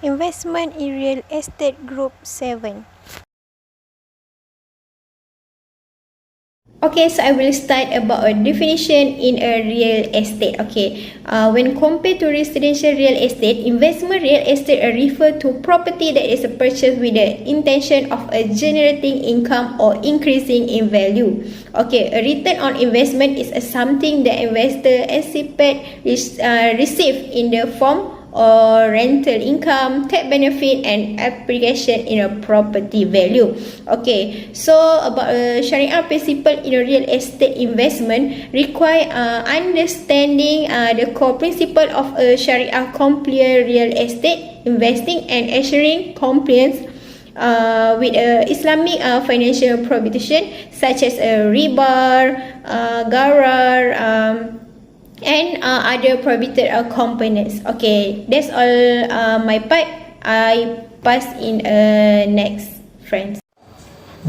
Investment in Real Estate Group 7. Okay, so I will start about a definition in a real estate. Okay, when compared to residential real estate, investment real estate refer to property that is purchased with the intention of generating income or increasing in value. Okay, a return on investment is something the investor anticipate receive in the form or rental income, tax benefit and appreciation in a property value. Okay, so about Sharia principle in a real estate investment require understanding the core principle of Sharia compliant real estate investing and ensuring compliance with Islamic financial prohibition such as riba, gharar, and other prohibited components. Okay, that's all my part. I pass in next, friends.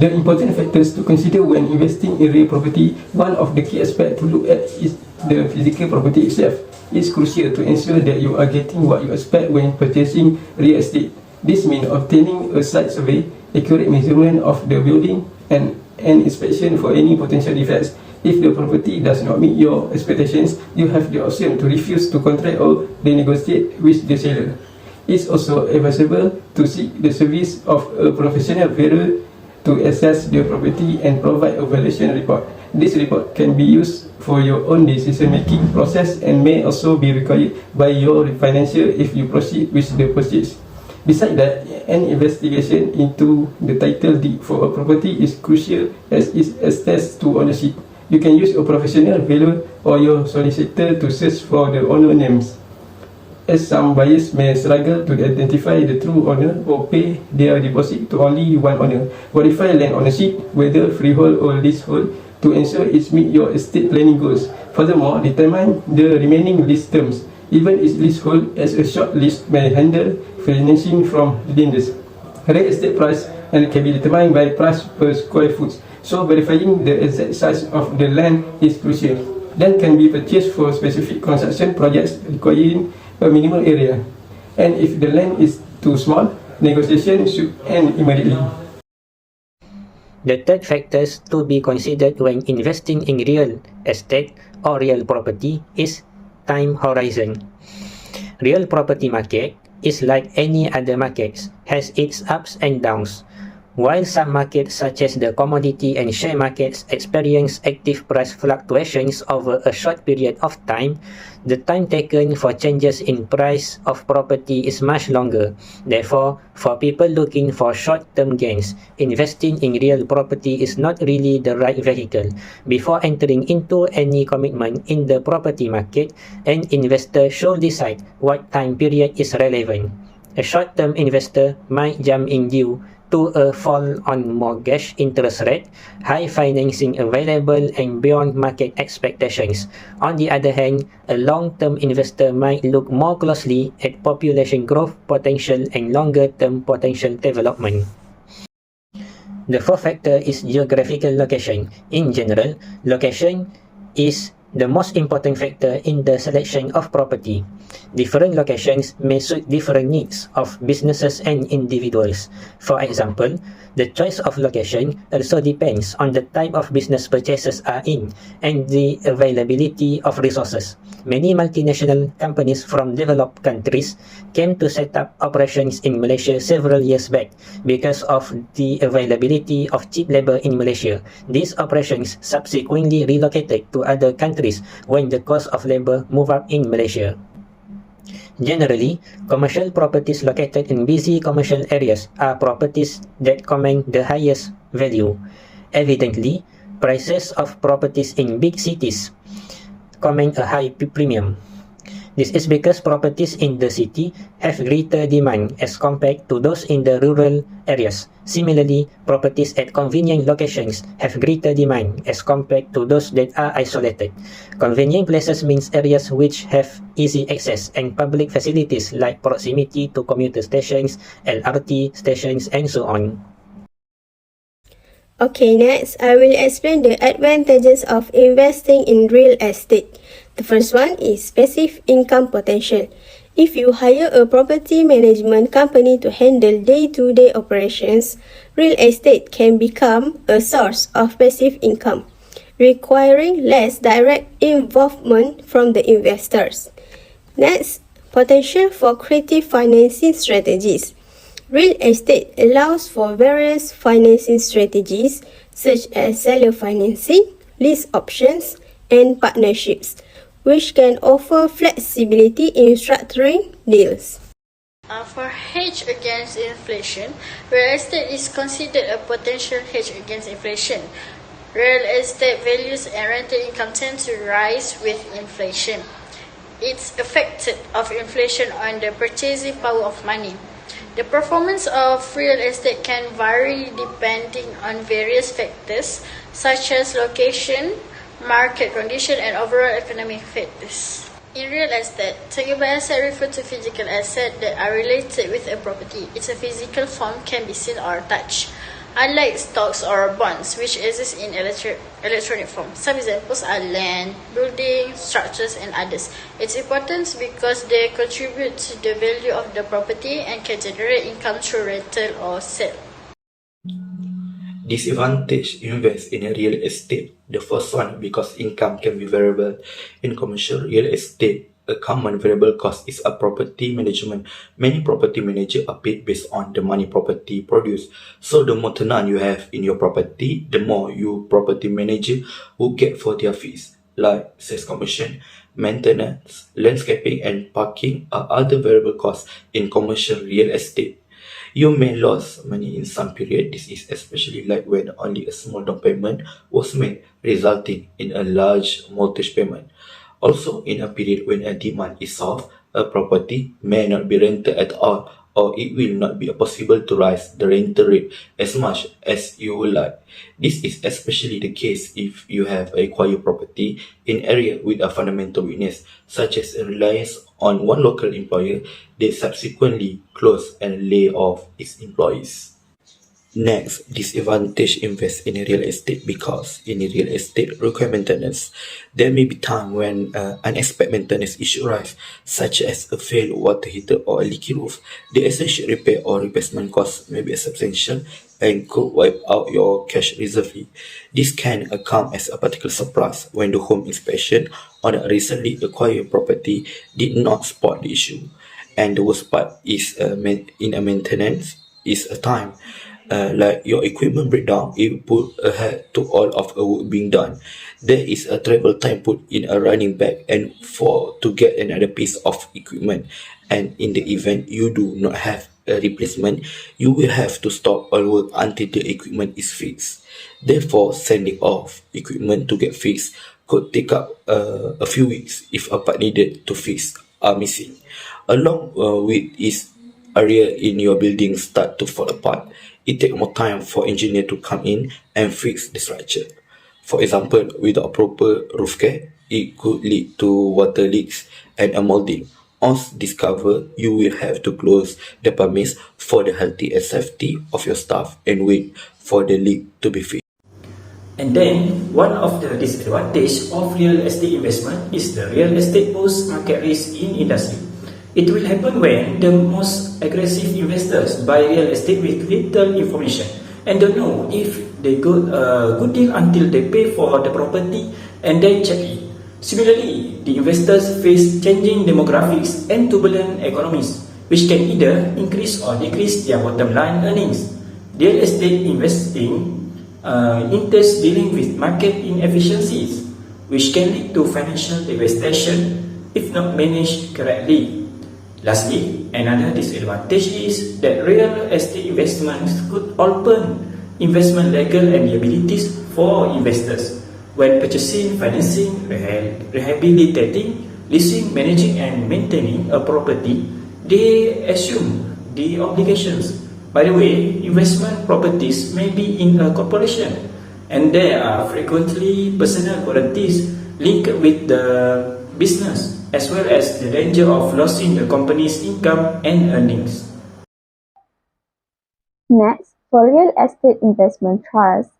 The important factors to consider when investing in real property, one of the key aspects to look at is the physical property itself. It's crucial to ensure that you are getting what you expect when purchasing real estate. This means obtaining a site survey, accurate measurement of the building, and an inspection for any potential defects. If the property does not meet your expectations, you have the option to refuse to contract or renegotiate with the seller. It's also advisable to seek the service of a professional valuer to assess the property and provide a valuation report. This report can be used for your own decision-making process and may also be required by your financier if you proceed with the purchase. Besides that, an investigation into the title deed for a property is crucial as it attests to ownership. You can use a professional valuer or your solicitor to search for the owner names, as some buyers may struggle to identify the true owner or pay their deposit to only one owner. Verify land ownership, whether freehold or leasehold, to ensure it meets your estate planning goals. Furthermore, determine the remaining lease terms. Even if leasehold, as a short lease may handle financing from lenders. Real estate price and can be determined by price per square foot. So verifying the exact size of the land is crucial. Land can be purchased for specific construction projects requiring a minimal area. And if the land is too small, negotiation should end immediately. The third factors to be considered when investing in real estate or real property is time horizon. Real property market is like any other markets, has its ups and downs. While some markets such as the commodity and share markets experience active price fluctuations over a short period of time, the time taken for changes in price of property is much longer. Therefore, for people looking for short-term gains, investing in real property is not really the right vehicle. Before entering into any commitment in the property market, an investor should decide what time period is relevant. A short-term investor might jump in due to a fall on mortgage interest rate, high financing available and beyond market expectations. On the other hand, a long-term investor might look more closely at population growth potential and longer-term potential development. The fourth factor is geographical location. In general, location is the most important factor in the selection of property. Different locations may suit different needs of businesses and individuals. For example, the choice of location also depends on the type of business purchases are in and the availability of resources. Many multinational companies from developed countries came to set up operations in Malaysia several years back because of the availability of cheap labor in Malaysia. These operations subsequently relocated to other countries when the cost of labor moved up in Malaysia. Generally, commercial properties located in busy commercial areas are properties that command the highest value. Evidently, prices of properties in big cities command a high premium. This is because properties in the city have greater demand as compared to those in the rural areas. Similarly, properties at convenient locations have greater demand as compared to those that are isolated. Convenient places means areas which have easy access and public facilities like proximity to commuter stations, LRT stations, and so on. Okay, next I will explain the advantages of investing in real estate. The first one is passive income potential. If you hire a property management company to handle day-to-day operations, real estate can become a source of passive income, requiring less direct involvement from the investors. Next, potential for creative financing strategies. Real estate allows for various financing strategies such as seller financing, lease options, and partnerships, which can offer flexibility in structuring deals. For hedge against inflation, real estate is considered a potential hedge against inflation. Real estate values and rental income tend to rise with inflation. It's affected of inflation on the purchasing power of money. The performance of real estate can vary depending on various factors such as location, market condition, and overall economic factors. In real estate, tangible asset refer to physical assets that are related with a property. Its a physical form can be seen or touched. Unlike stocks or bonds, which exist in electronic form. Some examples are land, buildings, structures, and others. It's important because they contribute to the value of the property and can generate income through rental or sale. Disadvantage invest in a real estate. The first one, because income can be variable. In commercial real estate, a common variable cost is a property management. Many property managers are paid based on the money property produce. So the more tenant you have in your property, the more you property manager will get for their fees, like sales commission, maintenance, landscaping, and parking are other variable costs in commercial real estate. You may lose money in some period. This is especially like when only a small down payment was made, resulting in a large mortgage payment. Also, in a period when a demand is soft, a property may not be rented at all, or it will not be possible to raise the rental rate as much as you would like. This is especially the case if you have acquired property in area with a fundamental weakness, such as a reliance on one local employer that subsequently close and lay off its employees. Next, disadvantage invest in a real estate because in a real estate require maintenance. There may be time when unexpected maintenance issue arise, such as a failed water heater or a leaky roof. The essential repair or replacement cost may be substantial and could wipe out your cash reserve. This can come as a particular surprise when the home inspection on a recently acquired property did not spot the issue. And the worst part is in a maintenance is a time. Like your equipment breakdown, it put ahead to all of a work being done. There is a travel time put in a running back and for to get another piece of equipment. And in the event you do not have a replacement, you will have to stop all work until the equipment is fixed. Therefore, sending off equipment to get fixed could take up a few weeks if a part needed to fix are missing. Along with its area in your building start to fall apart, it takes more time for engineer to come in and fix the structure. For example, without proper roof care, it could lead to water leaks and a molding. Once discovered, you will have to close the premise for the health and safety of your staff and wait for the leak to be fixed. And then, one of the disadvantages of real estate investment is the real estate pose market risk in industry. It will happen when the most aggressive investors buy real estate with little information and don't know if they got a good deal until they pay for the property and then check it. Similarly, the investors face changing demographics and turbulent economies, which can either increase or decrease their bottom line earnings. Real estate investing entails dealing with market inefficiencies, which can lead to financial devastation if not managed correctly. Lastly, another disadvantage is that real estate investments could open investment legal liabilities for investors when purchasing, financing, rehabilitating, leasing, managing and maintaining a property. They assume the obligations. By the way, investment properties may be in a corporation and there are frequently personal guarantees linked with the business, as well as the danger of losing the company's income and earnings. Next, for real estate investment trust,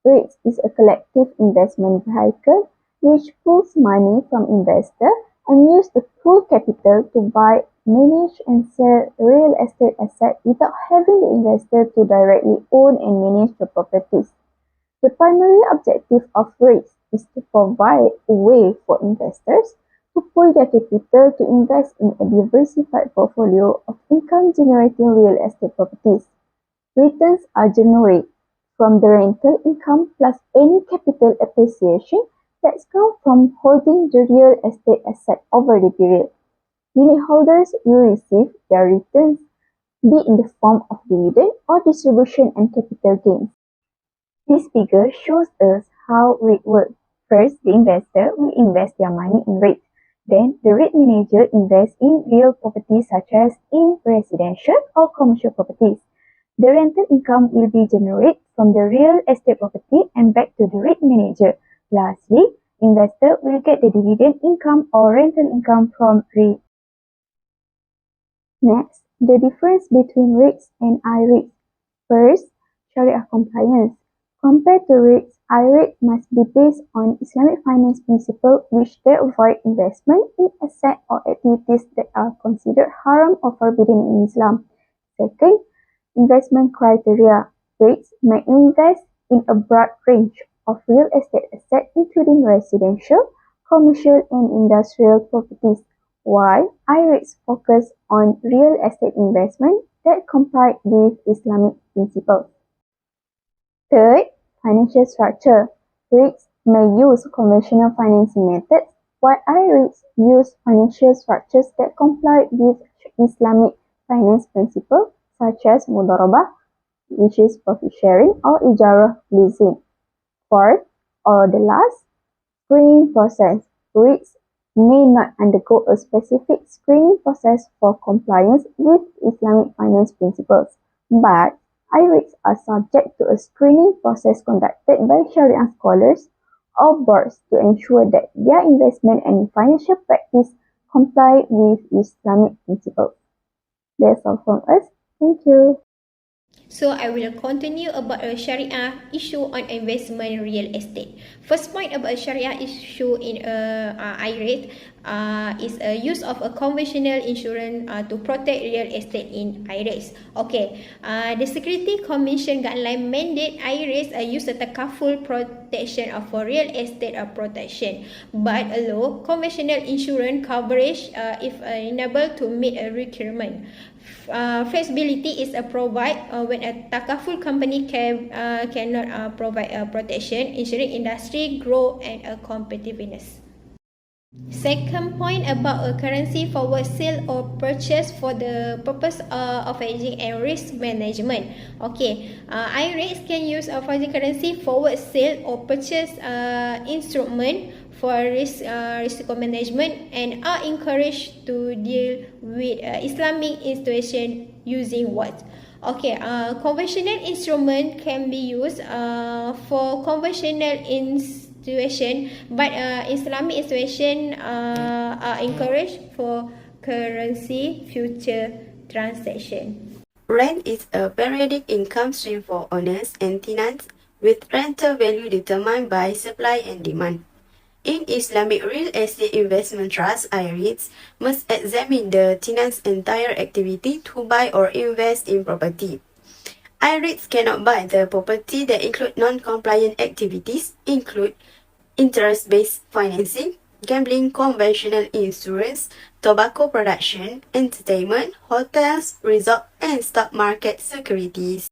REITs is a collective investment vehicle which pools money from investors and use the pool capital to buy manage and sell real estate assets without having the investor to directly own and manage the properties. The primary objective of REITs is to provide a way for investors to pool their capital to invest in a diversified portfolio of income-generating real estate properties. Returns are generated from the rental income plus any capital appreciation that's come from holding the real estate asset over the period. Unit holders will receive their returns be in the form of dividend or distribution and capital gains. This figure shows us how REIT works. First, the investor will invest their money in REIT. Then, the REIT manager invests in real properties such as in residential or commercial properties. The rental income will be generated from the real estate property and back to the REIT manager. Lastly, investor will get the dividend income or rental income from REIT. Next, the difference between REITs and IREITs. First, Sharia compliance. Compared to REITs, IREIT must be based on Islamic finance principle which they avoid investment in assets or activities that are considered haram or forbidden in Islam. Second, investment criteria. REITs may invest in a broad range of real estate assets including residential, commercial and industrial properties, while IREITs focus on real estate investment that comply with Islamic principles. Third, financial structure. REITs may use conventional financing methods, while IREITs use financial structures that comply with Islamic finance principles such as mudarabah, which is profit sharing, or ijarah leasing. Fourth, or the last, screening process. REITs may not undergo a specific screening process for compliance with Islamic finance principles, but IREITs are subject to a screening process conducted by Sharia scholars or boards to ensure that their investment and financial practice comply with Islamic principles. That's all from us. Thank you. So I will continue about a Sharia issue on investment real estate. First point about a Sharia issue in IREIT is a use of a conventional insurance to protect real estate in IREITs. Okay, the Security Commission guideline mandate IREITs use a takaful protection for real estate protection, but allow conventional insurance coverage if unable to meet a requirement. Flexibility is provided when a takaful company cannot provide protection, ensuring industry growth and competitiveness. Second point about a currency forward sale or purchase for the purpose of hedging and risk management. Okay, IREITs can use a foreign currency forward sale or purchase instrument for risk management and are encouraged to deal with Islamic institution using what? Okay, conventional instrument can be used for conventional institution, but Islamic institution are encouraged for currency future transaction. Rent is a periodic income stream for owners and tenants with rental value determined by supply and demand. In Islamic Real Estate Investment Trust, IREITs must examine the tenant's entire activity to buy or invest in property. IREITs cannot buy the property that include non-compliant activities, include interest-based financing, gambling, conventional insurance, tobacco production, entertainment, hotels, resort, and stock market securities.